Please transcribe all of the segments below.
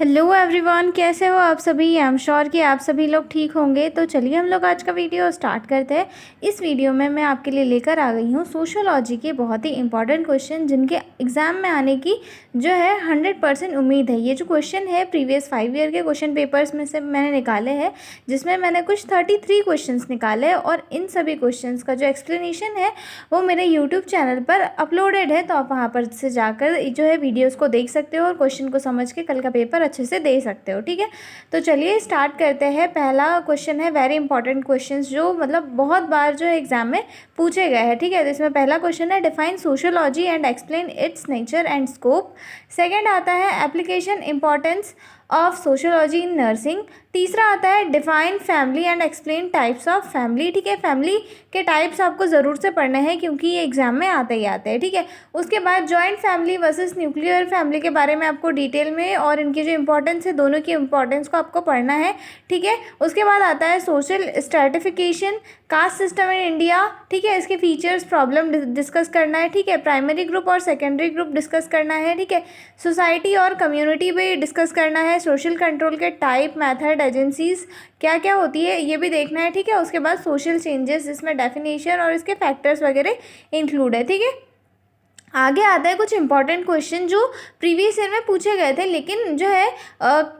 Hello everyone, कैसे हो आप सभी। आई एम श्योर कि आप सभी लोग ठीक होंगे। तो चलिए हम लोग आज का वीडियो स्टार्ट करते हैं। इस वीडियो में मैं आपके लिए लेकर आ गई हूँ सोशियोलॉजी के बहुत ही इंपॉर्टेंट क्वेश्चन जिनके एग्ज़ाम में आने की जो है 100% उम्मीद है। ये जो क्वेश्चन है प्रीवियस 5 ईयर के क्वेश्चन पेपर्स में से मैंने निकाले हैं, जिसमें मैंने कुछ 33 क्वेश्चन निकाले और इन सभी क्वेश्चन का जो एक्सप्लेनेशन है वो मेरे यूट्यूब चैनल पर अपलोडेड है। तो आप वहाँ पर से जाकर जो है वीडियोज़ को देख सकते हो और क्वेश्चन को समझ के कल का पेपर अच्छे से दे सकते हो। ठीक है, तो चलिए स्टार्ट करते हैं। पहला क्वेश्चन है वेरी इंपॉर्टेंट क्वेश्चंस जो मतलब बहुत बार जो है एग्जाम में पूछे गए हैं। ठीक है, तो इसमें पहला क्वेश्चन है define sociology and explain it's nature and scope. Second आता है application importance of sociology in nursing. तीसरा आता है define family and explain types of family. ठीक है, फैमिली के टाइप्स आपको ज़रूर से पढ़ने हैं क्योंकि ये एग्जाम में आते ही आते हैं। ठीक है, उसके बाद joint family versus nuclear family के बारे में आपको डिटेल में और इनकी जो इंपॉर्टेंस है दोनों की इंपॉर्टेंस को आपको पढ़ना है। ठीक है, उसके बाद आता है social stratification, caste system in India. ठीक है, इसके फीचर्स प्रॉब्लम डिस्कस करना है। ठीक है, प्राइमरी ग्रुप और सेकेंडरी ग्रुप डिस्कस करना है। ठीक है, सोसाइटी और कम्युनिटी भी डिस्कस करना है। सोशल कंट्रोल के टाइप, मेथड, एजेंसीज क्या क्या होती है ये भी देखना है। ठीक है, उसके बाद सोशल चेंजेस, इसमें डेफिनेशन और इसके फैक्टर्स वगैरह इंक्लूड है। ठीक है, आगे आता है कुछ इंपॉर्टेंट क्वेश्चन जो प्रीवियस ईयर में पूछे गए थे लेकिन जो है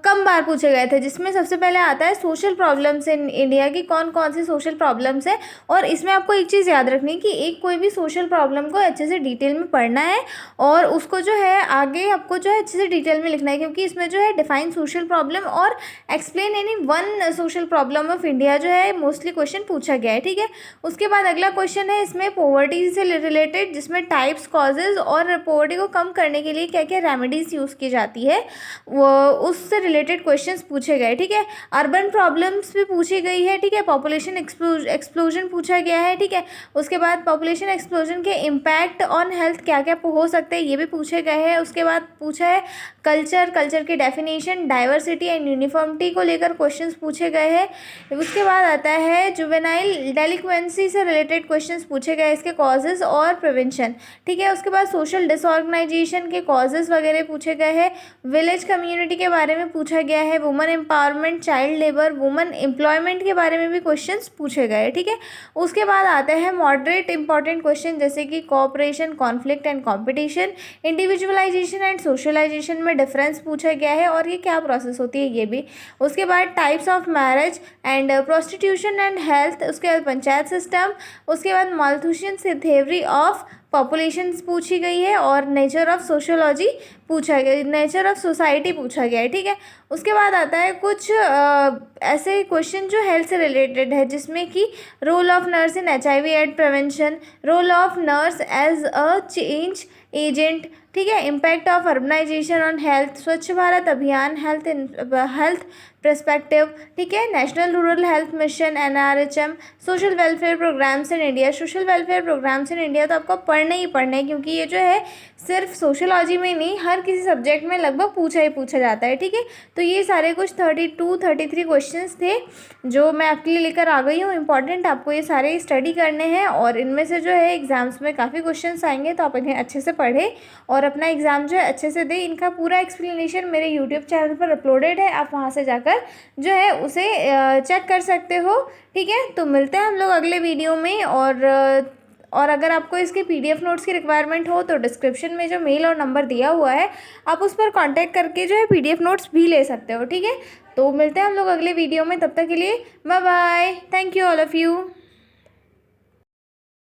कम बार पूछे गए थे, जिसमें सबसे पहले आता है सोशल प्रॉब्लम्स इन इंडिया की कौन कौन सी सोशल प्रॉब्लम्स है। और इसमें आपको एक चीज़ याद रखनी कि एक कोई भी सोशल प्रॉब्लम को अच्छे से डिटेल में पढ़ना है और उसको जो है आगे आपको जो है अच्छे से डिटेल में लिखना है, क्योंकि इसमें जो है डिफाइन सोशल प्रॉब्लम और explain any one social problem of India जो है मोस्टली क्वेश्चन पूछा गया है। ठीक है, उसके बाद अगला क्वेश्चन है इसमें पॉवर्टी से रिलेटेड, जिसमें टाइप्स, कॉजेज और पॉवर्टी को कम करने के लिए क्या क्या रेमेडीज यूज़ की जाती है वो उससे रिलेटेड क्वेश्चंस पूछे गए। ठीक है, अर्बन प्रॉब्लम्स भी पूछी गई है। ठीक है, पॉपुलेशन एक्सप्लोजन पूछा गया है। ठीक है, उसके बाद पॉपुलेशन एक्सप्लोजन के इम्पैक्ट ऑन हेल्थ क्या क्या हो सकते हैं ये भी पूछे गए हैं। उसके बाद पूछा है कल्चर की डेफिनेशन, डाइवर्सिटी एंड यूनिफॉर्मिटी को लेकर क्वेश्चंस पूछे गए हैं। उसके बाद आता है जुवेनाइल डेलिक्वेंसी से रिलेटेड क्वेश्चंस पूछे गए, इसके कॉजेज और प्रिवेंशन। ठीक है, उसके बाद सोशल डिसऑर्गेनाइजेशन के कॉजेज वगैरह पूछे गए हैं। विलेज कम्युनिटी के बारे में पूछा गया है। Women empowerment, child labour, women employment के बारे में भी क्वेश्चंस पूछे गए। ठीक है, उसके बाद आते हैं मॉडरेट इंपॉर्टेंट क्वेश्चन जैसे कि cooperation, conflict and competition, individualisation and socialisation में डिफरेंस पूछा गया है और ये क्या प्रोसेस होती है ये भी। उसके बाद types of marriage and prostitution and health, उसके बाद पंचायत सिस्टम, उसके बाद माल्थुसियन थ्योरी ऑफ पॉपुलेशन पूछी गई है और नेचर ऑफ सोशियोलॉजी पूछा गया, नेचर ऑफ सोसाइटी पूछा गया है। ठीक है, उसके बाद आता है कुछ ऐसे क्वेश्चन जो हेल्थ से रिलेटेड है, जिसमें कि role of nurse in HIV AIDS prevention, role of nurse as a change agent. ठीक है, impact of urbanisation on health, Swachh Bharat Abhiyan, health perspective. ठीक है, national rural health mission NRHM, social welfare programmes in India. Social welfare programmes in India तो आपको पढ़ने ही पढ़ने हैं, क्योंकि ये जो है सिर्फ सोशोलॉजी में नहीं हर किसी सब्जेक्ट में लगभग पूछा जाता है। ठीक है, तो ये सारे कुछ 33 क्वेश्चंस थे जो मैं आपके लिए लेकर आ गई हूँ इंपॉर्टेंट। आपको ये सारे स्टडी करने हैं और इनमें से जो है एग्जाम्स में काफ़ी क्वेश्चंस आएंगे, तो आप इन्हें अच्छे से पढ़ें और अपना एग्ज़ाम जो है अच्छे से दें। इनका पूरा एक्सप्लेनेशन मेरे यूट्यूब चैनल पर अपलोडेड है, आप वहाँ से जाकर जो है उसे चेक कर सकते हो। ठीक है, तो मिलते हैं हम लोग अगले वीडियो में। और अगर आपको इसके PDF नोट्स की रिक्वायरमेंट हो तो डिस्क्रिप्शन में जो मेल और नंबर दिया हुआ है आप उस पर कांटेक्ट करके जो है PDF नोट्स भी ले सकते हो। ठीक है, तो मिलते हैं हम लोग अगले वीडियो में, तब तक के लिए bye bye, thank you all of you.